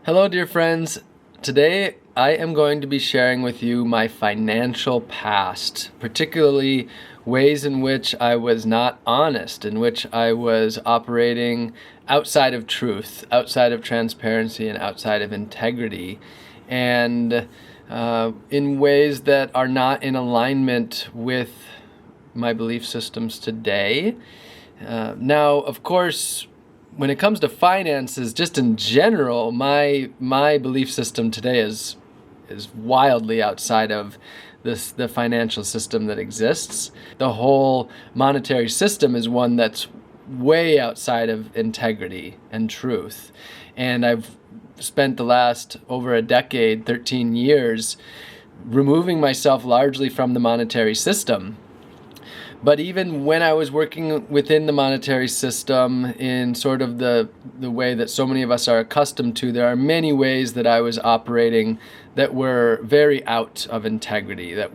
Hello, dear friends. Today I am going to be sharing with you my financial past, particularly ways in which I was not honest, in which I was operating outside of truth, outside of transparency, and outside of integrity, and in ways that are not in alignment with my belief systems today. Now, of course, when it comes to finances, just in general, my belief system today is wildly outside of the financial system that exists. The whole monetary system is one that's way outside of integrity and truth. And I've spent the last over a decade, 13 years, removing myself largely from the monetary system. But even when I was working within the monetary system in sort of the way that so many of us are accustomed to, there are many ways that I was operating that were very out of integrity, that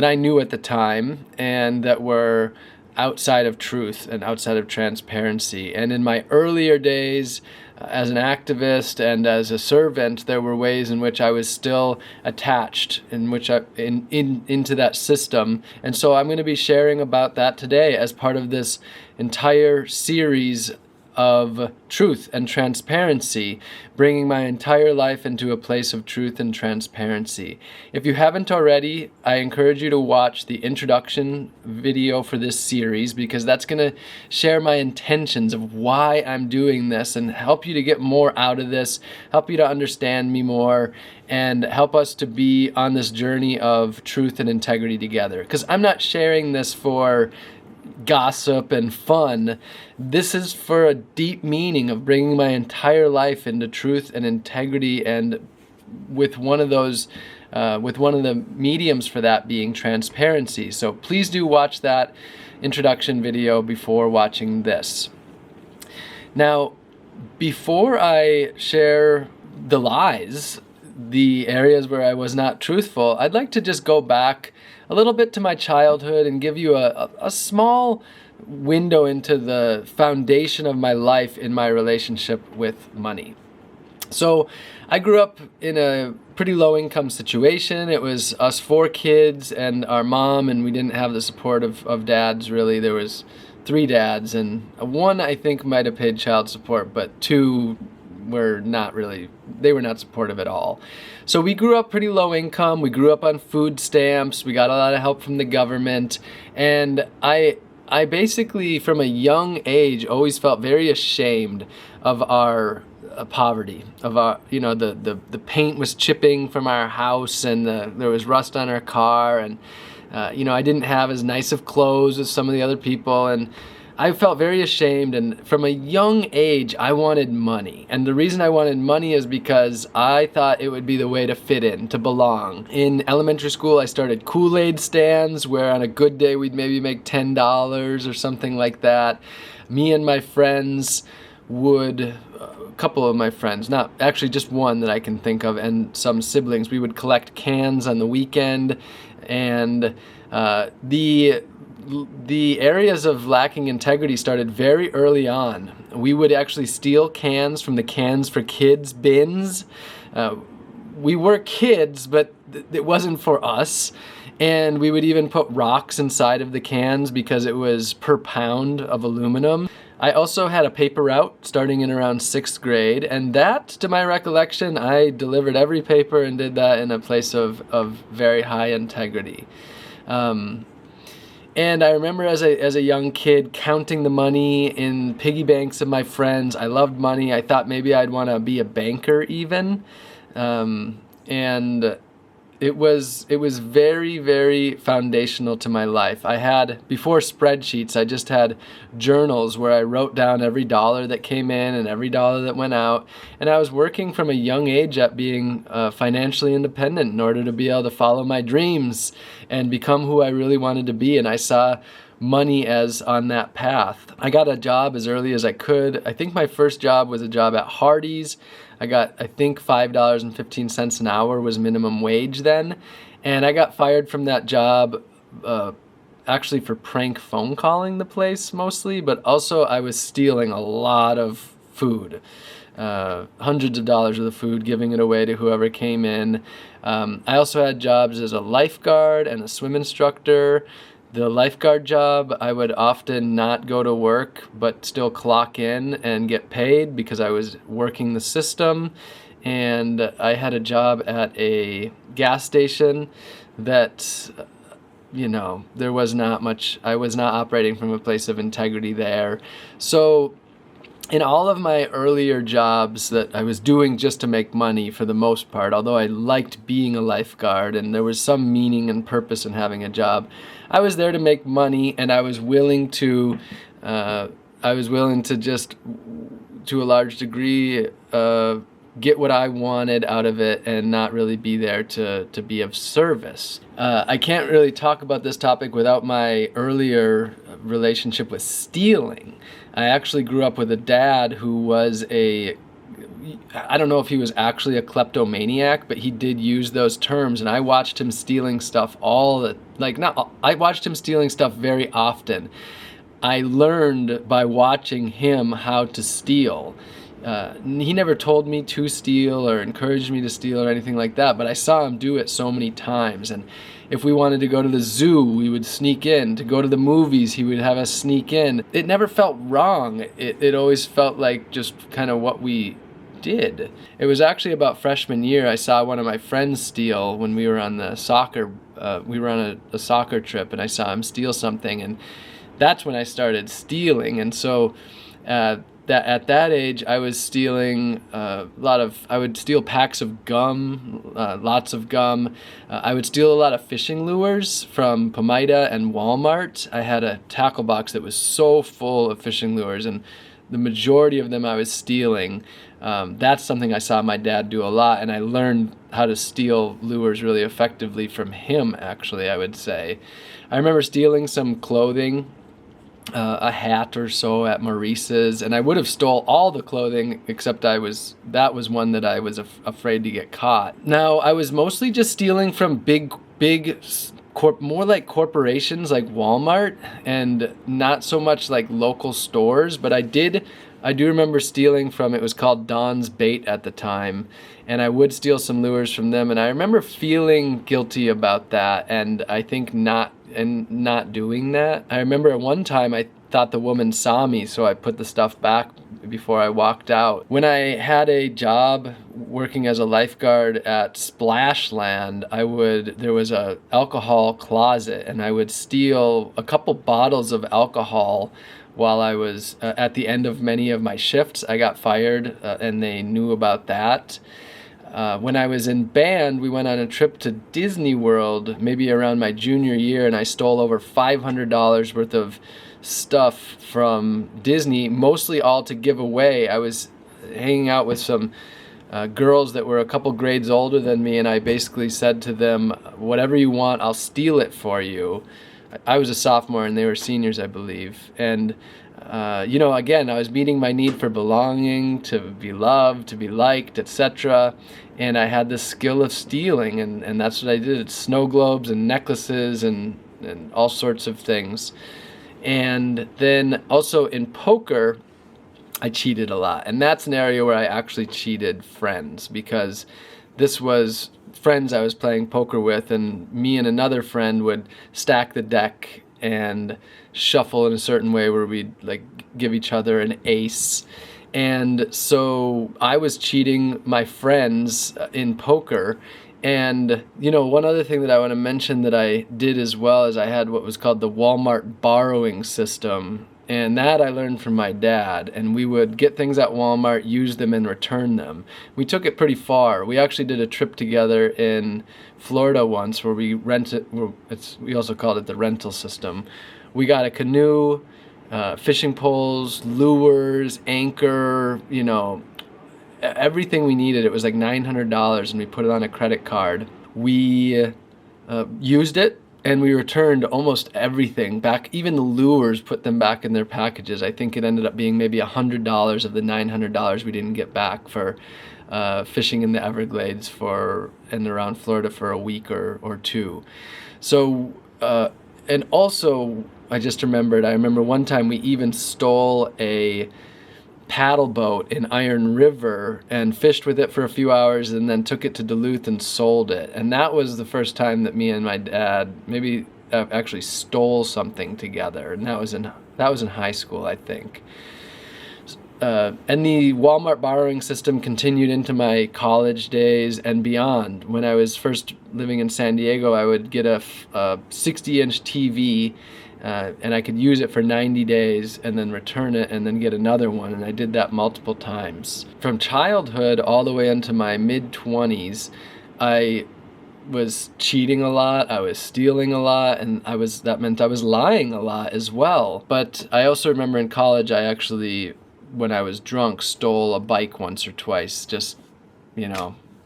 I knew at the time, and that were outside of truth and outside of transparency. And in my earlier days, as an activist and as a servant, there were ways in which I was still attached, into that system. And so I'm going to be sharing about that today as part of this entire series of truth and transparency, bringing my entire life into a place of truth and transparency. If you haven't already, I encourage you to watch the introduction video for this series, because that's going to share my intentions of why I'm doing this and help you to get more out of this, help you to understand me more, and help us to be on this journey of truth and integrity together. Because I'm not sharing this for gossip and fun. This is for a deep meaning of bringing my entire life into truth and integrity, and with one of the mediums for that being transparency. So please do watch that introduction video before watching this. Now, before I share the lies, the areas where I was not truthful, I'd like to just go back a little bit to my childhood and give you a small window into the foundation of my life in my relationship with money. So I grew up in a pretty low income situation. It was us 4 kids and our mom, and we didn't have the support of dads really. There was 3 dads, and one I think might have paid child support, but 2 were not really, they were not supportive at all. So we grew up pretty low income. We grew up on food stamps. We got a lot of help from the government. And I basically, from a young age, always felt very ashamed of our poverty, of our, the paint was chipping from our house, and there was rust on our car, and I didn't have as nice of clothes as some of the other people, and I felt very ashamed. And from a young age, I wanted money. And the reason I wanted money is because I thought it would be the way to fit in, to belong. In elementary school, I started Kool-Aid stands, where on a good day we'd maybe make $10 or something like that. Me and my friends a couple of my friends, not actually just one that I can think of, and some siblings, we would collect cans on the weekend. And the areas of lacking integrity started very early on. We would actually steal cans from the Cans for Kids bins. We were kids, but it wasn't for us. And we would even put rocks inside of the cans because it was per pound of aluminum. I also had a paper route starting in around 6th grade, and that, to my recollection, I delivered every paper and did that in a place of very high integrity. And I remember as a young kid counting the money in piggy banks of my friends. I loved money. I thought maybe I'd want to be a banker even. And it was very, very foundational to my life. I had, before spreadsheets, I just had journals where I wrote down every dollar that came in and every dollar that went out. And I was working from a young age at being financially independent in order to be able to follow my dreams and become who I really wanted to be. And I saw money as on that path. I got a job as early as I could. I think my first job was a job at Hardee's. I think $5.15 an hour was minimum wage then. And I got fired from that job actually for prank phone calling the place mostly, but also I was stealing a lot of food. hundreds of dollars worth of food, giving it away to whoever came in. I also had jobs as a lifeguard and a swim instructor. The lifeguard job, I would often not go to work, but still clock in and get paid because I was working the system. And I had a job at a gas station that, there was not much, I was not operating from a place of integrity there. So in all of my earlier jobs that I was doing just to make money for the most part, although I liked being a lifeguard and there was some meaning and purpose in having a job, I was there to make money, and I was willing to just, to a large degree, get what I wanted out of it and not really be there to be of service. I can't really talk about this topic without my earlier relationship with stealing. I actually grew up with a dad who was I don't know if he was actually a kleptomaniac, but he did use those terms, and I watched him stealing stuff I watched him stealing stuff very often. I learned by watching him how to steal. He never told me to steal or encouraged me to steal or anything like that, but I saw him do it so many times. And if we wanted to go to the zoo, we would sneak in. To go to the movies, he would have us sneak in. It never felt wrong. It always felt like just kind of what we did. It was actually about freshman year, I saw one of my friends steal when we were on the soccer, a soccer trip, and I saw him steal something, and that's when I started stealing. And so at that age, I was stealing I would steal packs of gum, lots of gum. I would steal a lot of fishing lures from Pomida and Walmart. I had a tackle box that was so full of fishing lures, and the majority of them I was stealing. That's something I saw my dad do a lot, and I learned how to steal lures really effectively from him, actually, I would say. I remember stealing some clothing, a hat or so at Maurice's, and I would have stole all the clothing except that was one that I was afraid to get caught. Now, I was mostly just stealing from big more like corporations like Walmart, and not so much like local stores, but I do remember stealing from, it was called Don's Bait at the time, and I would steal some lures from them, and I remember feeling guilty about that, and I think not doing that. I remember at one time I thought the woman saw me, so I put the stuff back before I walked out. When I had a job working as a lifeguard at Splashland, there was a alcohol closet, and I would steal a couple bottles of alcohol while I was at the end of many of my shifts. I got fired, and they knew about that. When I was in band, we went on a trip to Disney World, maybe around my junior year, and I stole over $500 worth of stuff from Disney, mostly all to give away. I was hanging out with some girls that were a couple grades older than me, and I basically said to them, whatever you want, I'll steal it for you. I was a sophomore and they were seniors, I believe. And again, I was meeting my need for belonging, to be loved, to be liked, etc. And I had this skill of stealing, and that's what I did. Snow globes and necklaces and all sorts of things. And then also in poker, I cheated a lot. And that's an area where I actually cheated friends, because this was friends I was playing poker with, and me and another friend would stack the deck and shuffle in a certain way where we'd give each other an ace. And so I was cheating my friends in poker. And one other thing that I want to mention that I did as well is I had what was called the Walmart borrowing system, and that I learned from my dad. And we would get things at Walmart, use them, and return them. We took it pretty far. We actually did a trip together in Florida once where we we also called it the rental system. We got a canoe, fishing poles, lures, anchor, everything we needed. It was like $900, and we put it on a credit card. We used it, and we returned almost everything back, even the lures, put them back in their packages. I think it ended up being maybe $100 of the $900 we didn't get back for fishing in the Everglades and around Florida for a week or two. So, and also, I remember one time we even stole a paddle boat in Iron River and fished with it for a few hours and then took it to Duluth and sold it. And that was the first time that me and my dad maybe actually stole something together. And that was in high school, I think. And the Walmart borrowing system continued into my college days and beyond. When I was first living in San Diego, I would get a 60-inch TV, and I could use it for 90 days and then return it and then get another one. And I did that multiple times. From childhood all the way into my mid-20s, I was cheating a lot, I was stealing a lot, and that meant I was lying a lot as well. But I also remember in college, I actually, when I was drunk, stole a bike once or twice, just,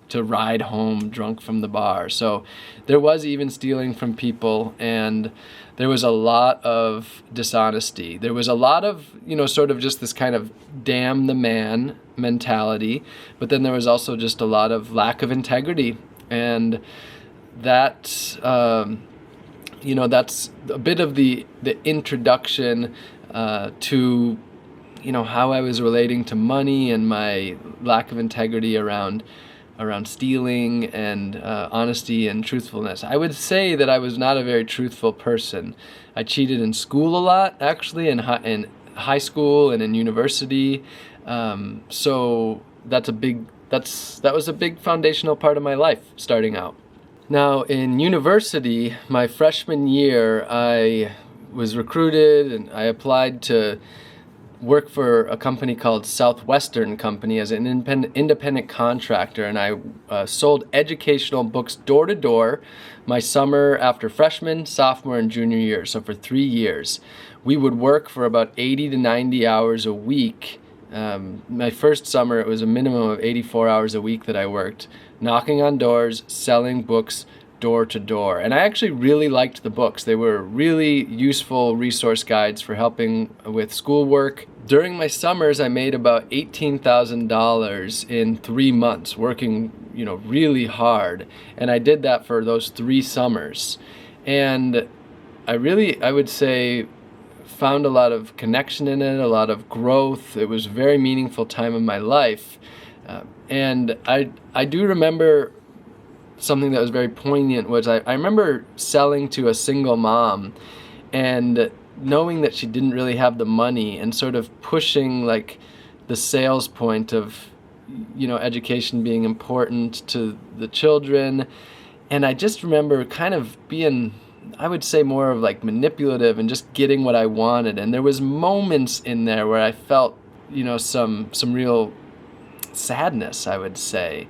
to ride home drunk from the bar. So there was even stealing from people, and there was a lot of dishonesty. There was a lot of, sort of just this kind of damn the man mentality, but then there was also just a lot of lack of integrity. And that, that's a bit of the introduction to how I was relating to money and my lack of integrity around stealing and honesty and truthfulness. I would say that I was not a very truthful person. I cheated in school a lot, actually, in high school and in university. So that was a big foundational part of my life starting out. Now, in university, my freshman year, I was recruited and I applied to work for a company called Southwestern Company as an independent contractor, and I sold educational books door to door my summer after freshman, sophomore, and junior year. So for 3 years, we would work for about 80 to 90 hours a week. My first summer, it was a minimum of 84 hours a week that I worked, knocking on doors, selling books door to door. And I actually really liked the books. They were really useful resource guides for helping with schoolwork. During my summers, I made about $18,000 in 3 months, working, really hard. And I did that for those 3 summers. And I would say, found a lot of connection in it, a lot of growth. It was a very meaningful time of my life. And I do remember something that was very poignant was I remember selling to a single mom and knowing that she didn't really have the money and sort of pushing like the sales point of, education being important to the children. And I just remember kind of being, I would say, more of like manipulative and just getting what I wanted. And there was moments in there where I felt, some real sadness, I would say.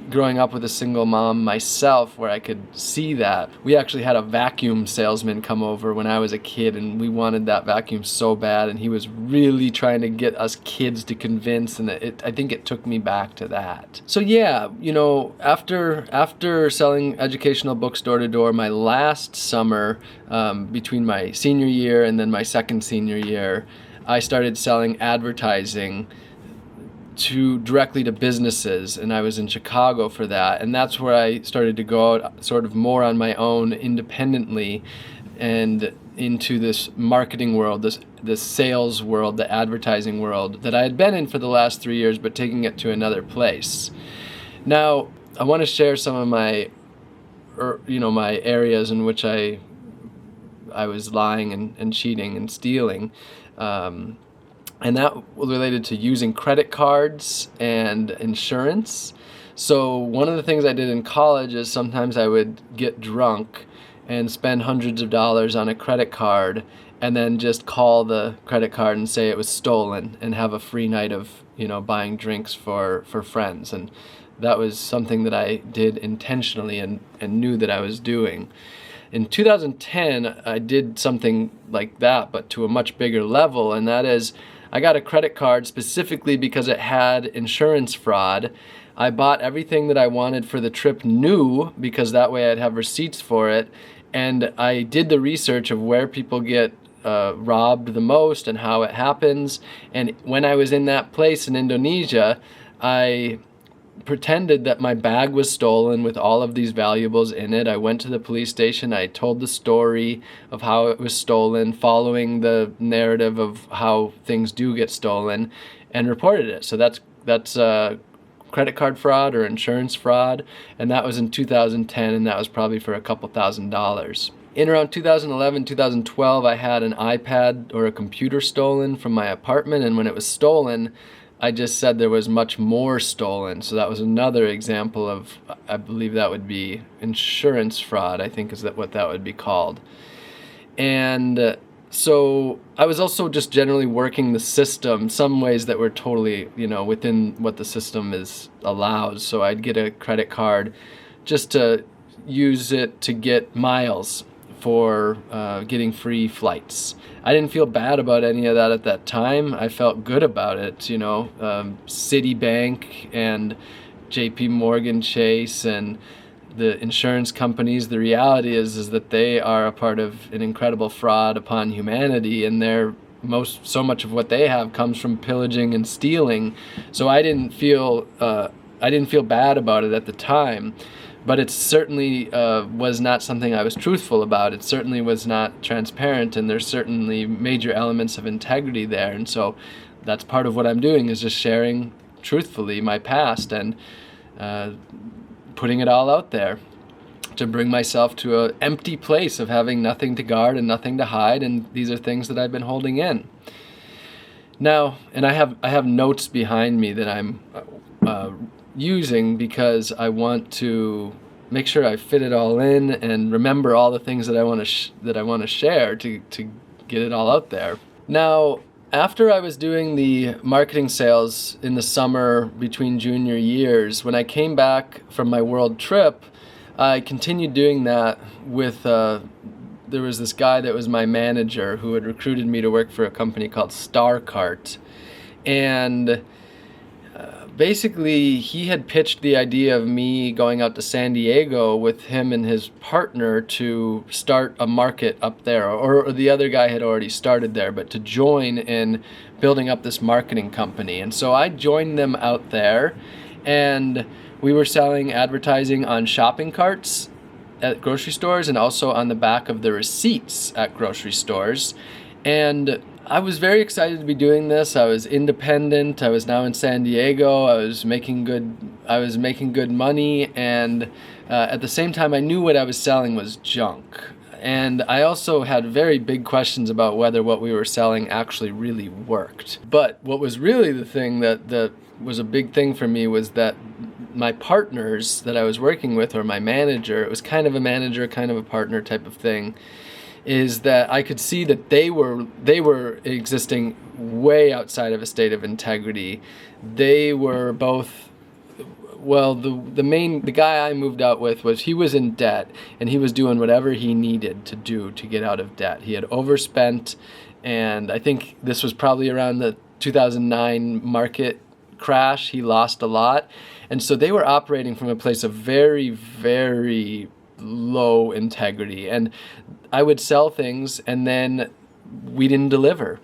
Growing up with a single mom myself, where I could see that. We actually had a vacuum salesman come over when I was a kid, and we wanted that vacuum so bad, and he was really trying to get us kids to convince, and I think it took me back to that. So yeah, after selling educational books door to door, my last summer, between my senior year and then my second senior year, I started selling advertising directly to businesses, and I was in Chicago for that, and that's where I started to go out sort of more on my own independently and into this marketing world, this sales world, the advertising world that I had been in for the last 3 years, but taking it to another place. Now, I want to share some of my areas in which I was lying and cheating and stealing. And that related to using credit cards and insurance. So one of the things I did in college is sometimes I would get drunk and spend hundreds of dollars on a credit card and then just call the credit card and say it was stolen and have a free night of, buying drinks for friends. And that was something that I did intentionally and knew that I was doing. In 2010, I did something like that, but to a much bigger level, and that is I got a credit card specifically because it had insurance fraud. I bought everything that I wanted for the trip new because that way I'd have receipts for it. And I did the research of where people get robbed the most and how it happens. And when I was in that place in Indonesia, I pretended that my bag was stolen with all of these valuables in it. I went to the police station. I told the story of how it was stolen, following the narrative of how things do get stolen. and reported it. So that's credit card fraud or insurance fraud, and that was in 2010, and that was probably for a couple $1,000s. In around 2011, 2012, I had an iPad or a computer stolen from my apartment, and when it was stolen, I just said there was much more stolen. So that was another example of, I believe that would be insurance fraud, I think is what that would be called. And so I was also just generally working the system, some ways that were totally, within what the system allows. So I'd get a credit card just to use it to get miles for getting free flights. I didn't feel bad about any of that at that time. I felt good about it, Citibank and JP Morgan Chase and the insurance companies. The reality is that they are a part of an incredible fraud upon humanity, and so much of what they have comes from pillaging and stealing. So I didn't feel bad about it at the time. But it certainly was not something I was truthful about. It certainly was not transparent, and there's certainly major elements of integrity there. And so that's part of what I'm doing, is just sharing truthfully my past and putting it all out there to bring myself to an empty place of having nothing to guard and nothing to hide. And these are things that I've been holding in. Now, and I have notes behind me that I'm using because I want to make sure I fit it all in and remember all the things that I want to share to get it all out there. Now, after I was doing the marketing sales in the summer between junior years, when I came back from my world trip, I continued doing that with there was this guy that was my manager who had recruited me to work for a company called StarCart, and basically, he had pitched the idea of me going out to San Diego with him and his partner to start a market up there, or the other guy had already started there, but to join in building up this marketing company. And so I joined them out there, and we were selling advertising on shopping carts at grocery stores and also on the back of the receipts at grocery stores. And I was very excited to be doing this. I was independent. I was now in San Diego. I was making good money, and at the same time, I knew what I was selling was junk. And I also had very big questions about whether what we were selling actually really worked. But what was really the thing that was a big thing for me was that my partners that I was working with, or my manager, it was kind of a manager, kind of a partner type of thing, is that I could see that they were existing way outside of a state of integrity. They were both, well, the guy I moved out with he was in debt, and he was doing whatever he needed to do to get out of debt. He had overspent, and I think this was probably around the 2009 market crash. He lost a lot, and so they were operating from a place of very, very low integrity. And I would sell things and then we didn't deliver.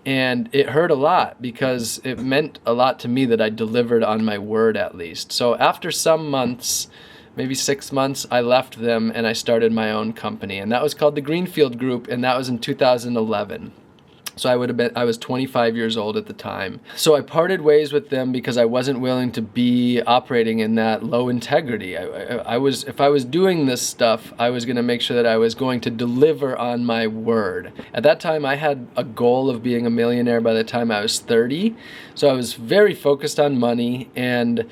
And it hurt a lot because it meant a lot to me that I delivered on my word at least. So after some months, maybe 6 months, I left them and I started my own company. And that was called the Greenfield Group, and that was in 2011. So I was 25 years old at the time. So I parted ways with them because I wasn't willing to be operating in that low integrity. If I was doing this stuff, I was going to make sure that I was going to deliver on my word. At that time, I had a goal of being a millionaire by the time I was 30. So I was very focused on money, and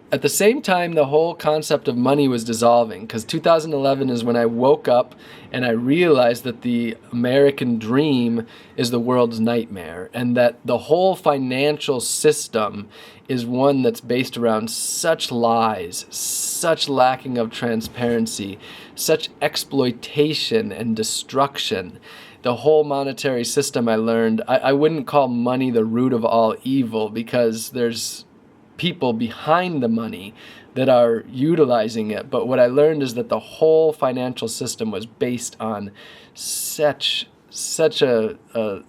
at the same time, the whole concept of money was dissolving, because 2011 is when I woke up and I realized that the American dream is the world's nightmare, and that the whole financial system is one that's based around such lies, such lacking of transparency, such exploitation and destruction. The whole monetary system, I learned, I wouldn't call money the root of all evil, because there's people behind the money that are utilizing it. But what I learned is that the whole financial system was based on such a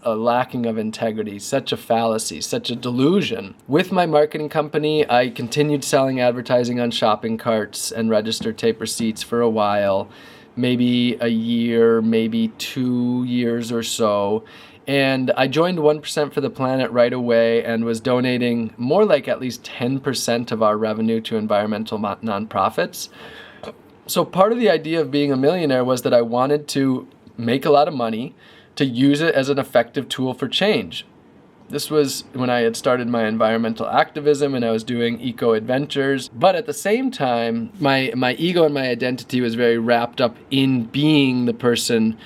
lacking of integrity, such a fallacy, such a delusion. With my marketing company, I continued selling advertising on shopping carts and registered tape receipts for a while, maybe a year, maybe 2 years or so. And I joined 1% for the Planet right away and was donating more like at least 10% of our revenue to environmental nonprofits. So part of the idea of being a millionaire was that I wanted to make a lot of money to use it as an effective tool for change. This was when I had started my environmental activism and I was doing eco-adventures. But at the same time, my ego and my identity was very wrapped up in being the person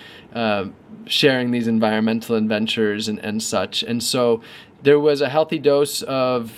sharing these environmental adventures and such. And so there was a healthy dose of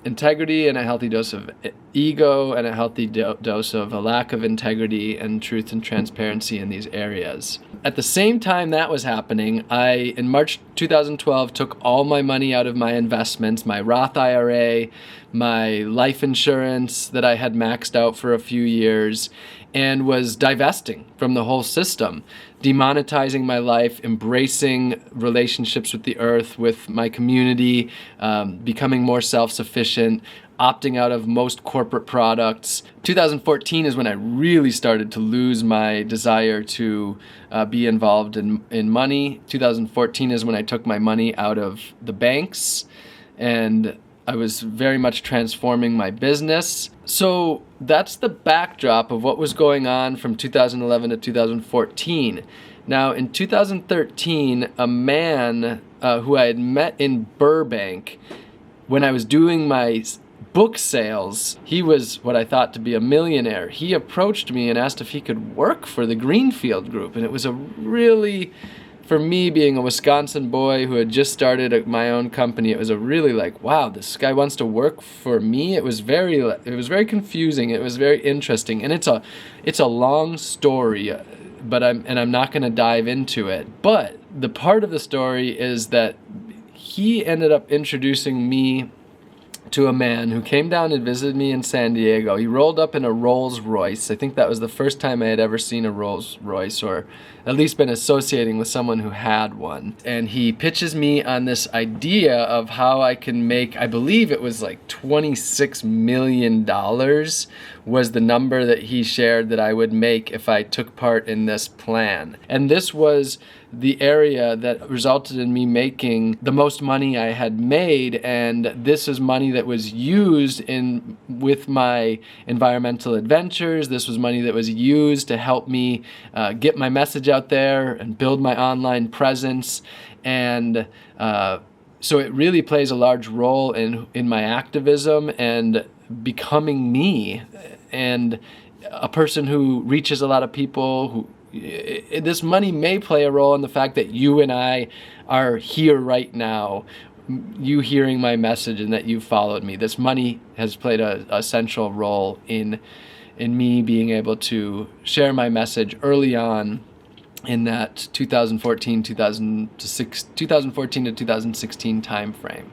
integrity and a healthy dose of ego and a healthy dose of a lack of integrity and truth and transparency in these areas. At the same time that was happening, I, in March 2012, took all my money out of my investments, my Roth IRA, my life insurance that I had maxed out for a few years, and was divesting from the whole system, demonetizing my life, embracing relationships with the earth, with my community, becoming more self-sufficient, opting out of most corporate products. 2014 is when I really started to lose my desire to be involved in money. 2014 is when I took my money out of the banks, and I was very much transforming my business. So that's the backdrop of what was going on from 2011 to 2014. Now, in 2013, a man who I had met in Burbank, when I was doing my book sales, he was what I thought to be a millionaire. He approached me and asked if he could work for the Greenfield group. And it was a really, for me being a Wisconsin boy who had just started my own company, it was a really like, wow, this guy wants to work for me. It was very confusing. It was very interesting. And it's a long story, but I'm not going to dive into it. But the part of the story is that he ended up introducing me to a man who came down and visited me in San Diego. He rolled up in a Rolls Royce. I think that was the first time I had ever seen a Rolls Royce, or at least been associating with someone who had one. And he pitches me on this idea of how I can make, I believe it was like $26 million was the number that he shared that I would make if I took part in this plan. And this was the area that resulted in me making the most money I had made, and this is money that was used with my environmental adventures. This was money that was used to help me get my message out there and build my online presence, and so it really plays a large role in my activism and becoming me, and a person who reaches a lot of people. Who this money may play a role in the fact that you and I are here right now, you hearing my message and that you followed me. This money has played a central role in me being able to share my message early on in that 2014 to 2016 time frame.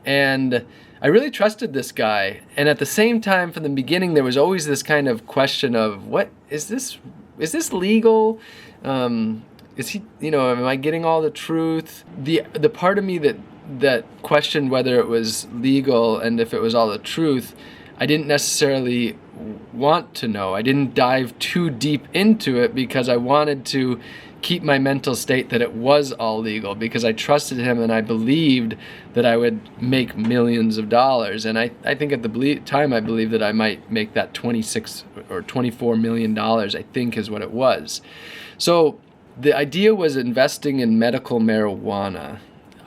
And I really trusted this guy. And at the same time, from the beginning, there was always this kind of question of, what is this? Is this legal? Is he, am I getting all the truth? The part of me that questioned whether it was legal and if it was all the truth, I didn't necessarily want to know. I didn't dive too deep into it because I wanted to keep my mental state that it was all legal, because I trusted him and I believed that I would make millions of dollars. And I think at the time I believed that I might make that $26 or $24 million, I think is what it was. So the idea was investing in medical marijuana.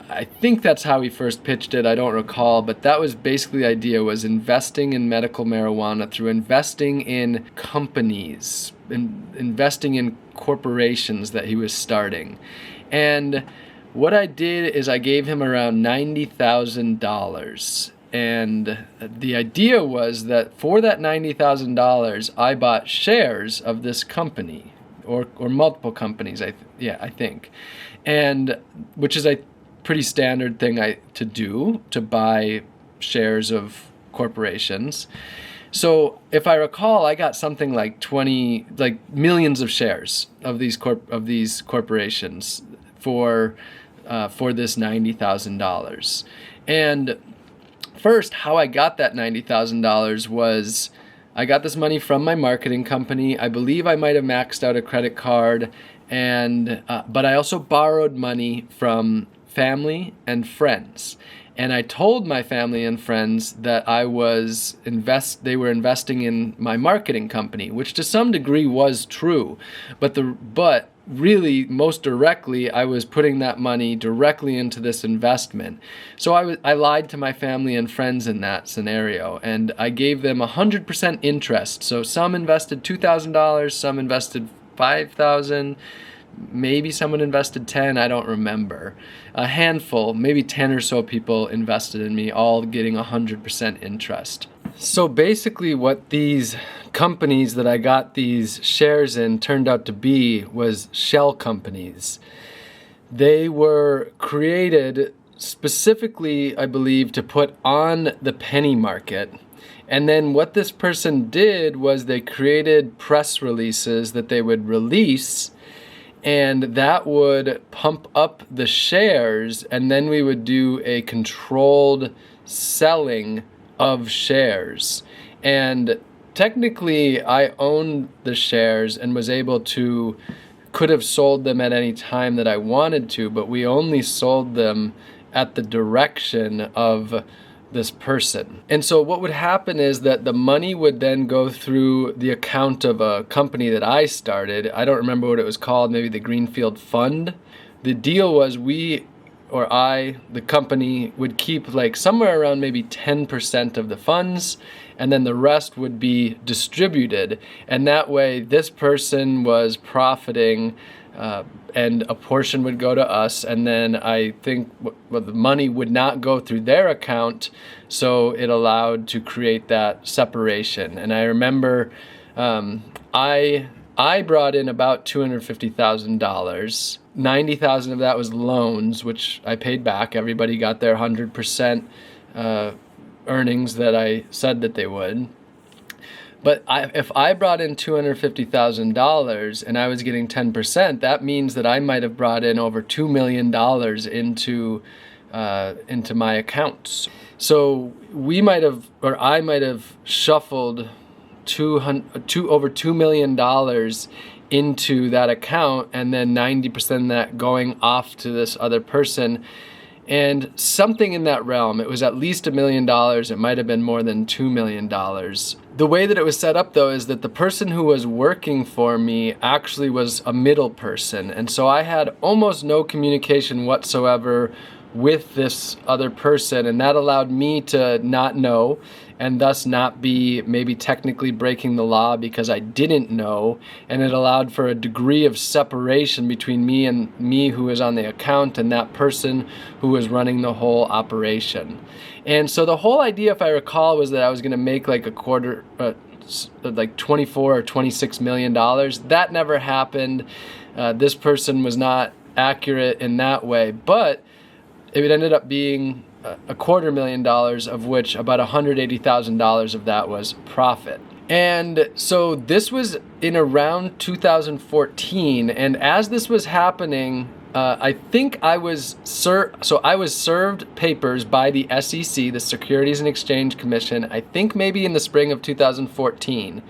I think that's how he first pitched it. I don't recall, but that was basically the idea, was investing in medical marijuana through investing in companies, investing in corporations that he was starting. And what I did is I gave him around $90,000. And the idea was that for that $90,000, I bought shares of this company, or multiple companies, I think. And which is a pretty standard thing to do, to buy shares of corporations. So if I recall, I got something like millions of shares of these corporations for this $90,000. And first, how I got that $90,000 was I got this money from my marketing company. I believe I might have maxed out a credit card, and but I also borrowed money from family and friends. And I told my family and friends that they were investing in my marketing company, which to some degree was true. But really, most directly, I was putting that money directly into this investment. So I lied to my family and friends in that scenario, and I gave them 100% interest. So some invested $2,000, some invested $5,000. Maybe someone invested 10, I don't remember. A handful, maybe 10 or so people invested in me, all getting 100% interest. So basically what these companies that I got these shares in turned out to be was shell companies. They were created specifically, I believe, to put on the penny market. And then what this person did was they created press releases that they would release, and that would pump up the shares, and then we would do a controlled selling of shares. And technically, I owned the shares and was able to, could have sold them at any time that I wanted to, but we only sold them at the direction of this person. And so what would happen is that the money would then go through the account of a company that I started. I don't remember what it was called, maybe the Greenfield Fund. The deal was the company would keep like somewhere around maybe 10% of the funds, and then the rest would be distributed. And that way this person was profiting, and a portion would go to us, and then I think the money would not go through their account, so it allowed to create that separation. And I remember I brought in about $250,000. 90,000 of that was loans, which I paid back. Everybody got their 100% earnings that I said that they would. But if I brought in $250,000 and I was getting 10%, that means that I might have brought in over $2 million into my accounts. So I might have shuffled over $2 million into that account, and then 90% of that going off to this other person. And something in that realm, it was at least $1 million. It might have been more than $2 million. The way that it was set up, though, is that the person who was working for me actually was a middle person. And so I had almost no communication whatsoever with this other person. And that allowed me to not know, and thus not be maybe technically breaking the law because I didn't know. And it allowed for a degree of separation between me who was on the account and that person who was running the whole operation. And so the whole idea, if I recall, was that I was going to make like like $24 or $26 million. That never happened. This person was not accurate in that way, but it ended up being $250,000, of which about $180,000 of that was profit. And so this was in around 2014, and as this was happening, I think I was served papers by the SEC, the Securities and Exchange Commission, I think maybe in the spring of 2014.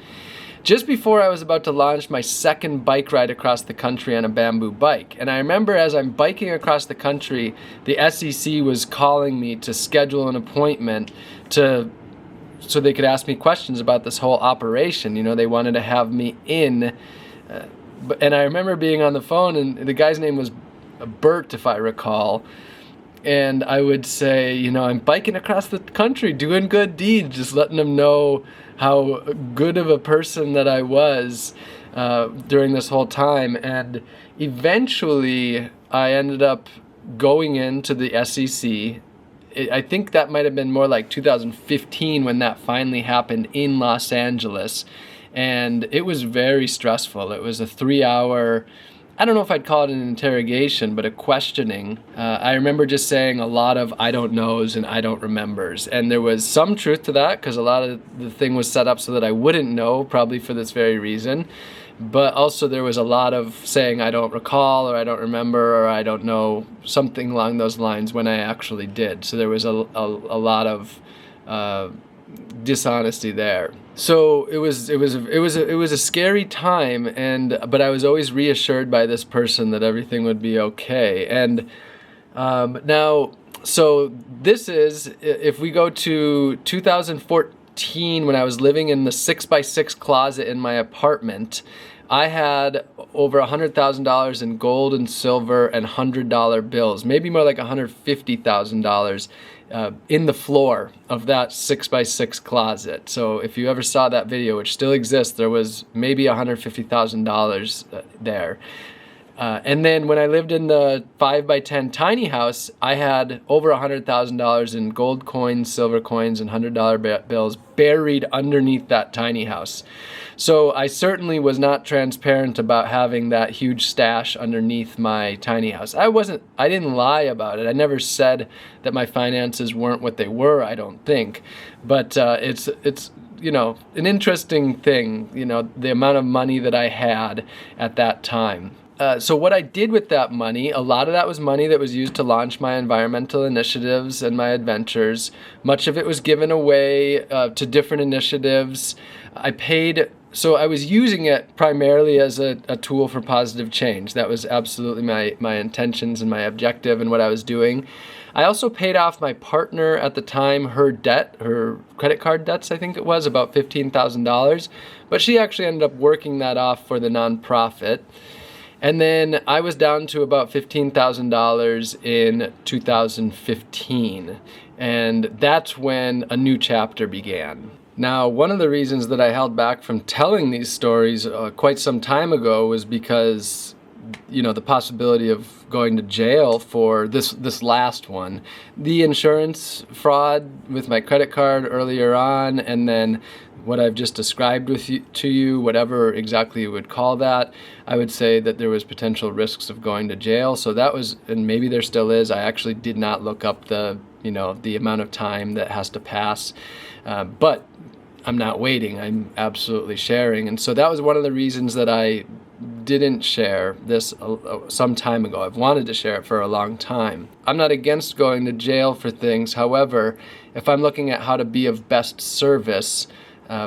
Just before I was about to launch my second bike ride across the country on a bamboo bike. And I remember as I'm biking across the country, the SEC was calling me to schedule an appointment so they could ask me questions about this whole operation. You know, they wanted to have me in. And I remember being on the phone, and the guy's name was Bert, if I recall. And I would say, you know, I'm biking across the country doing good deeds, just letting them know how good of a person that I was during this whole time. And eventually I ended up going into the SEC. I think that might have been more like 2015 when that finally happened in Los Angeles. And it was very stressful. It was a 3-hour, I don't know if I'd call it an interrogation, but a questioning. I remember just saying a lot of I don't knows and I don't remembers. And there was some truth to that because a lot of the thing was set up so that I wouldn't know, probably for this very reason. But also there was a lot of saying I don't recall or I don't remember or I don't know, something along those lines when I actually did. So there was a lot of dishonesty there. So it was a scary time, but I was always reassured by this person that everything would be okay. And now, so this is, if we go to 2014, when I was living in the 6x6 closet in my apartment, I had over $100,000 in gold and silver and $100 bills, maybe more like $150,000 in the floor of that 6x6 closet. So if you ever saw that video, which still exists, there was maybe $150,000 there. And then when I lived in the 5x10 tiny house, I had over $100,000 in gold coins, silver coins, and $100 bills buried underneath that tiny house. So I certainly was not transparent about having that huge stash underneath my tiny house. I didn't lie about it. I never said that my finances weren't what they were, I don't think. But it's an interesting thing, the amount of money that I had at that time. So what I did with that money, a lot of that was money that was used to launch my environmental initiatives and my adventures. Much of it was given away to different initiatives. So I was using it primarily as a tool for positive change. That was absolutely my intentions and my objective and what I was doing. I also paid off my partner at the time, her credit card debts, I think it was, about $15,000. But she actually ended up working that off for the nonprofit. And then I was down to about $15,000 in 2015. And that's when a new chapter began. Now, one of the reasons that I held back from telling these stories quite some time ago was because, the possibility of going to jail for this last one. The insurance fraud with my credit card earlier on, and then what I've just described to you, whatever exactly you would call that, I would say that there was potential risks of going to jail. So that was, and maybe there still is, I actually did not look up the amount of time that has to pass. But I'm not waiting, I'm absolutely sharing. And so that was one of the reasons that I didn't share this some time ago. I've wanted to share it for a long time. I'm not against going to jail for things. However, if I'm looking at how to be of best service,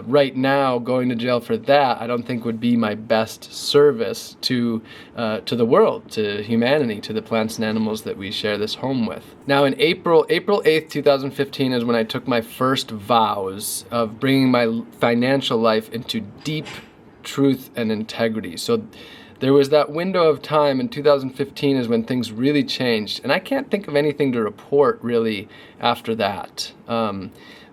right now, going to jail for that, I don't think would be my best service to the world, to humanity, to the plants and animals that we share this home with. Now, in April 8th, 2015 is when I took my first vows of bringing my financial life into deep truth and integrity. So there was that window of time in 2015 is when things really changed, and I can't think of anything to report really after that.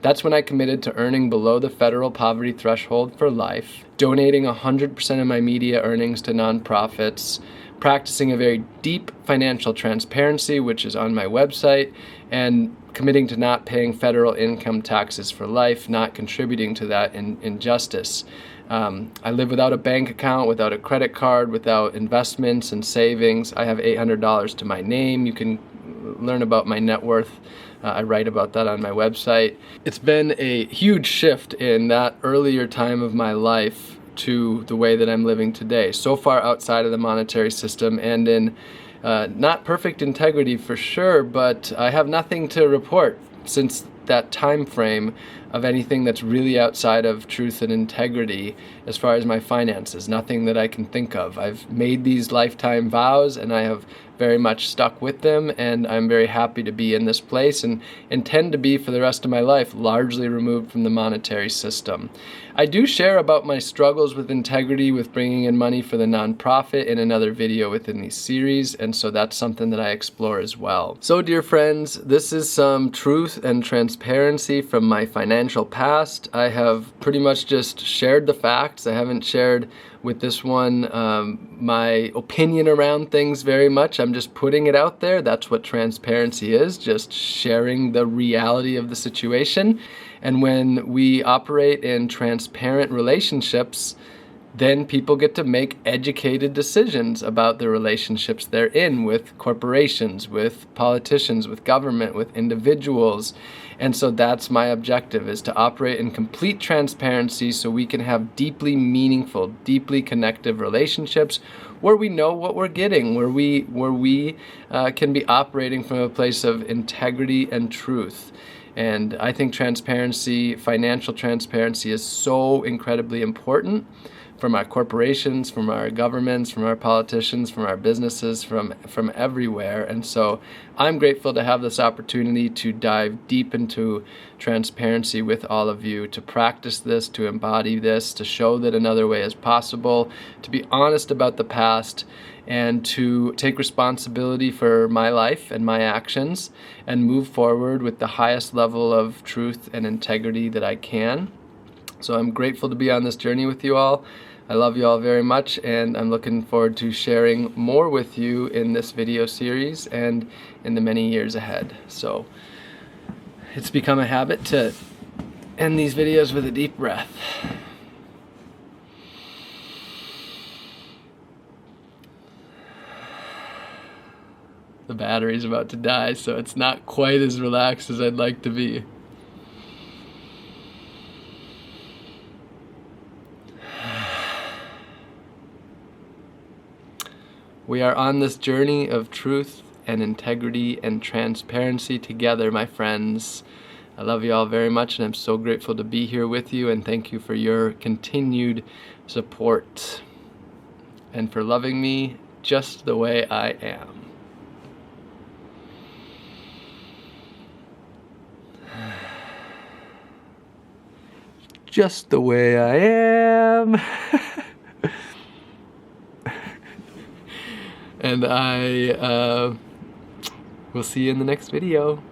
That's when I committed to earning below the federal poverty threshold for life, donating 100% of my media earnings to nonprofits, practicing a very deep financial transparency, which is on my website, and committing to not paying federal income taxes for life, not contributing to that injustice. I live without a bank account, without a credit card, without investments and savings. I have $800 to my name. You can learn about my net worth. I write about that on my website. It's been a huge shift in that earlier time of my life to the way that I'm living today. So far outside of the monetary system and in not perfect integrity for sure, but I have nothing to report since that time frame of anything that's really outside of truth and integrity as far as my finances. Nothing that I can think of. I've made these lifetime vows and I have very much stuck with them, and I'm very happy to be in this place and intend to be for the rest of my life largely removed from the monetary system. I do share about my struggles with integrity with bringing in money for the nonprofit in another video within these series, and so that's something that I explore as well. So dear friends, this is some truth and transparency from my financial past. I have pretty much just shared the facts. I haven't shared with this one my opinion around things very much. I'm just putting it out there. That's what transparency is, just sharing the reality of the situation. And when we operate in transparent relationships, then people get to make educated decisions about the relationships they're in with corporations, with politicians, with government, with individuals. And so that's my objective, is to operate in complete transparency so we can have deeply meaningful, deeply connective relationships where we know what we're getting, where we can be operating from a place of integrity and truth. And I think transparency, financial transparency, is so incredibly important from our corporations, from our governments, from our politicians, from our businesses, from everywhere. And so I'm grateful to have this opportunity to dive deep into transparency with all of you, to practice this, to embody this, to show that another way is possible, to be honest about the past, and to take responsibility for my life and my actions and move forward with the highest level of truth and integrity that I can. So I'm grateful to be on this journey with you all. I love you all very much, and I'm looking forward to sharing more with you in this video series and in the many years ahead. So it's become a habit to end these videos with a deep breath. The battery's about to die, so it's not quite as relaxed as I'd like to be. We are on this journey of truth and integrity and transparency together, my friends. I love you all very much, and I'm so grateful to be here with you, and thank you for your continued support and for loving me just the way I am. Just the way I am. And I will see you in the next video.